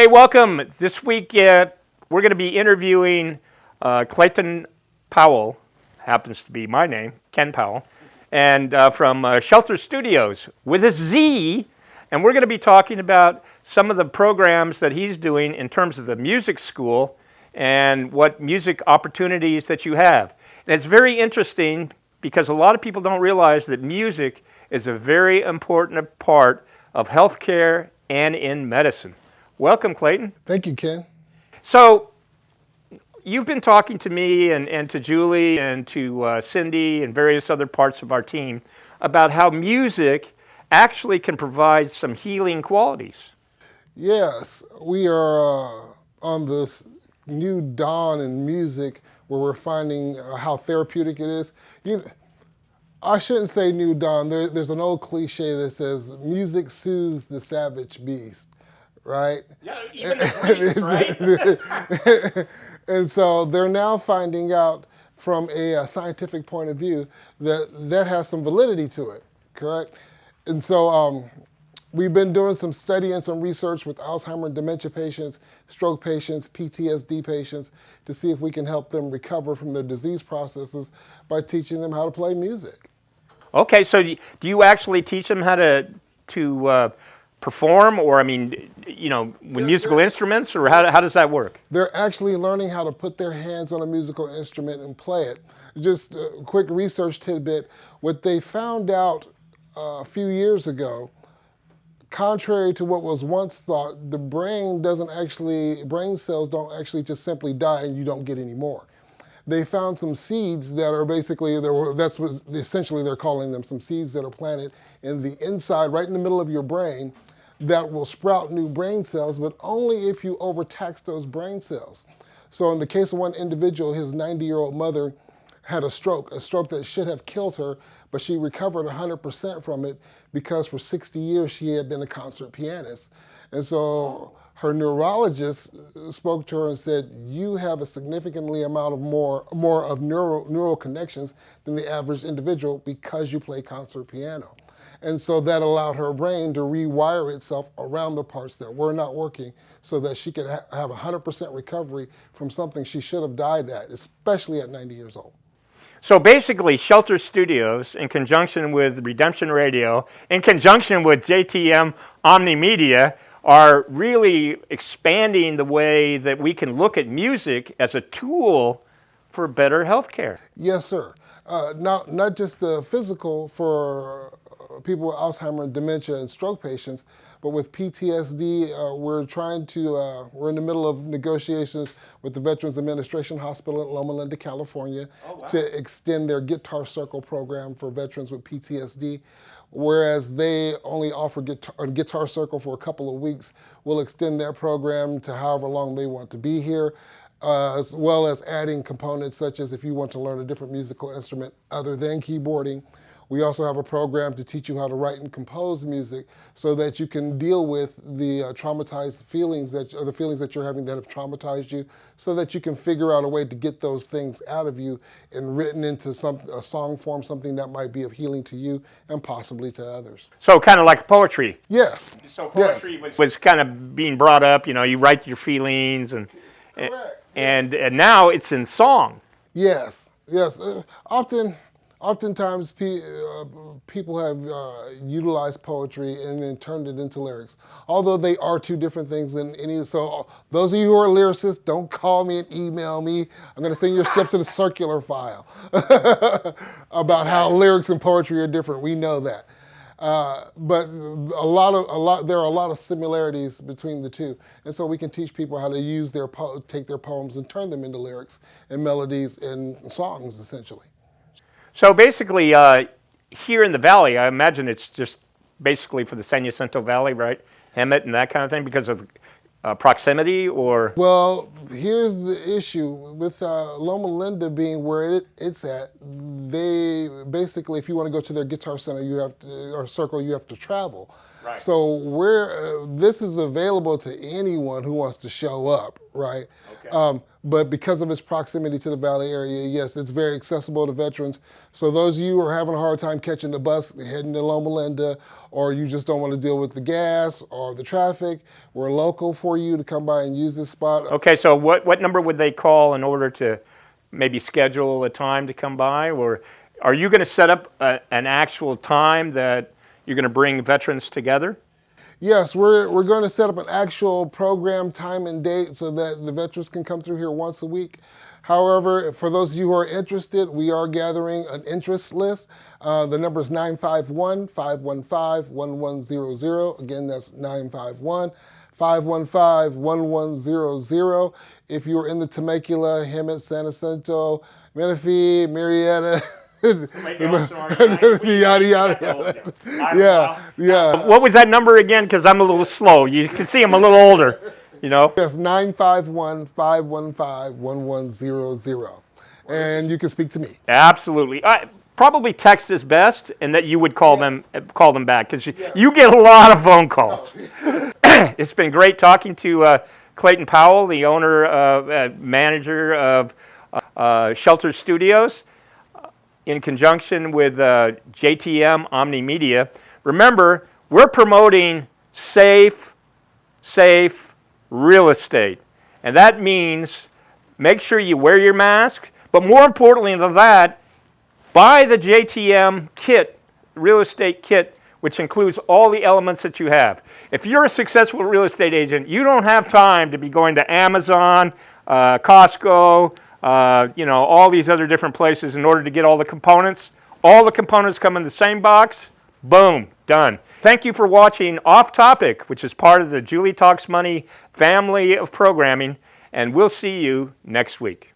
Hey, welcome. This week we're going to be interviewing Clayton Powell, happens to be my name, Ken Powell, and from Shelter Studios with a Z. And we're going to be talking about some of the programs that he's doing in terms of the music school and what music opportunities that you have. And it's very interesting because a lot of people don't realize that music is a very important part of healthcare and in medicine. Welcome, Clayton. Thank you, Ken. So, you've been talking to me and to Julie and to Cindy and various other parts of our team about how music actually can provide some healing qualities. Yes, we are on this new dawn in music where we're finding how therapeutic it is. I shouldn't say new dawn. There's an old cliche that says music soothes the savage beast, right? Yeah, even the priest, right? And so they're now finding out from a scientific point of view that has some validity to it, correct? And so we've been doing some study and some research with Alzheimer and dementia patients, stroke patients, PTSD patients, to see if we can help them recover from their disease processes by teaching them how to play music. Okay, so do you actually teach them how to perform, or with Yes, musical sir. instruments, or how does that work? They're actually learning how to put their hands on a musical instrument and play it. Just a quick research tidbit, what they found out a few years ago, contrary to what was once thought, the brain cells don't actually just simply die and you don't get any more. They found some seeds that are basically, that's what essentially they're calling them, some seeds that are planted in the inside, right in the middle of your brain, that will sprout new brain cells, but only if you overtax those brain cells. So in the case of one individual, his 90-year-old mother had a stroke that should have killed her, but she recovered 100% from it because for 60 years she had been a concert pianist. And so her neurologist spoke to her and said, you have a significantly amount of more of neural connections than the average individual because you play concert piano. And so that allowed her brain to rewire itself around the parts that were not working so that she could have 100% recovery from something she should have died at, especially at 90 years old. So basically, Shelter Studios, in conjunction with Redemption Radio, in conjunction with JTM Omni Media, are really expanding the way that we can look at music as a tool for better healthcare. Yes, sir. Not just the physical for people with Alzheimer, dementia, and stroke patients, but with PTSD, we're in the middle of negotiations with the Veterans Administration Hospital at Loma Linda, California, to extend their Guitar Circle program for veterans with PTSD. Whereas they only offer Guitar Circle for a couple of weeks, we'll extend that program to however long they want to be here. As well as adding components such as if you want to learn a different musical instrument other than keyboarding. We also have a program to teach you how to write and compose music so that you can deal with the traumatized feelings or the feelings that you're having that have traumatized you, so that you can figure out a way to get those things out of you and written into a song form, something that might be of healing to you and possibly to others. So kind of like poetry. Yes. So poetry was kind of being brought up, you write your feelings Correct. and now it's in song. Yes. Oftentimes people have utilized poetry and then turned it into lyrics, although they are two different things in any. So those of you who are lyricists, don't call me and email me. I'm going to send your stuff to the circular file about how lyrics and poetry are different. We know that. But there are a lot of similarities between the two, and so we can teach people how to use take their poems and turn them into lyrics and melodies and songs, essentially. So basically, here in the valley, I imagine it's just basically for the San Jacinto Valley, right? Hemet and that kind of thing, because of proximity, or? Well, here's the issue with Loma Linda being where it's at. they basically, if you want to go to their Guitar Center, you have to, or Circle, you have to travel. Right. So this is available to anyone who wants to show up, right? Okay. But because of its proximity to the Valley area, yes, it's very accessible to veterans. So those of you who are having a hard time catching the bus, heading to Loma Linda, or you just don't want to deal with the gas or the traffic, we're local for you to come by and use this spot. Okay, so what number would they call in order to maybe schedule a time to come by? Or are you going to set up an actual time that you're going to bring veterans together? Yes, we're going to set up an actual program, time and date, so that the veterans can come through here once a week. However, for those of you who are interested, we are gathering an interest list. The number is 951-515-1100. Again, that's 951-515-1100. If you're in the Temecula, Hemet, San Jacinto, Menifee, Marietta, yada, yada. Yeah. What was that number again? Because I'm a little slow. You can see I'm a little older, you know? Yes, 951-515-1100. And you can speak to me. Absolutely. Probably text is best, and that you would call them back, because you get a lot of phone calls. It's been great talking to Clayton Powell, the owner, manager of Shelter Studios, in conjunction with JTM Omni Media. Remember, we're promoting safe real estate. And that means make sure you wear your mask, but more importantly than that, buy the JTM kit, real estate kit, which includes all the elements that you have. If you're a successful real estate agent, you don't have time to be going to Amazon, Costco, all these other different places in order to get all the components. All the components come in the same box. Boom, done. Thank you for watching Off Topic, which is part of the Julie Talks Money family of programming, and we'll see you next week.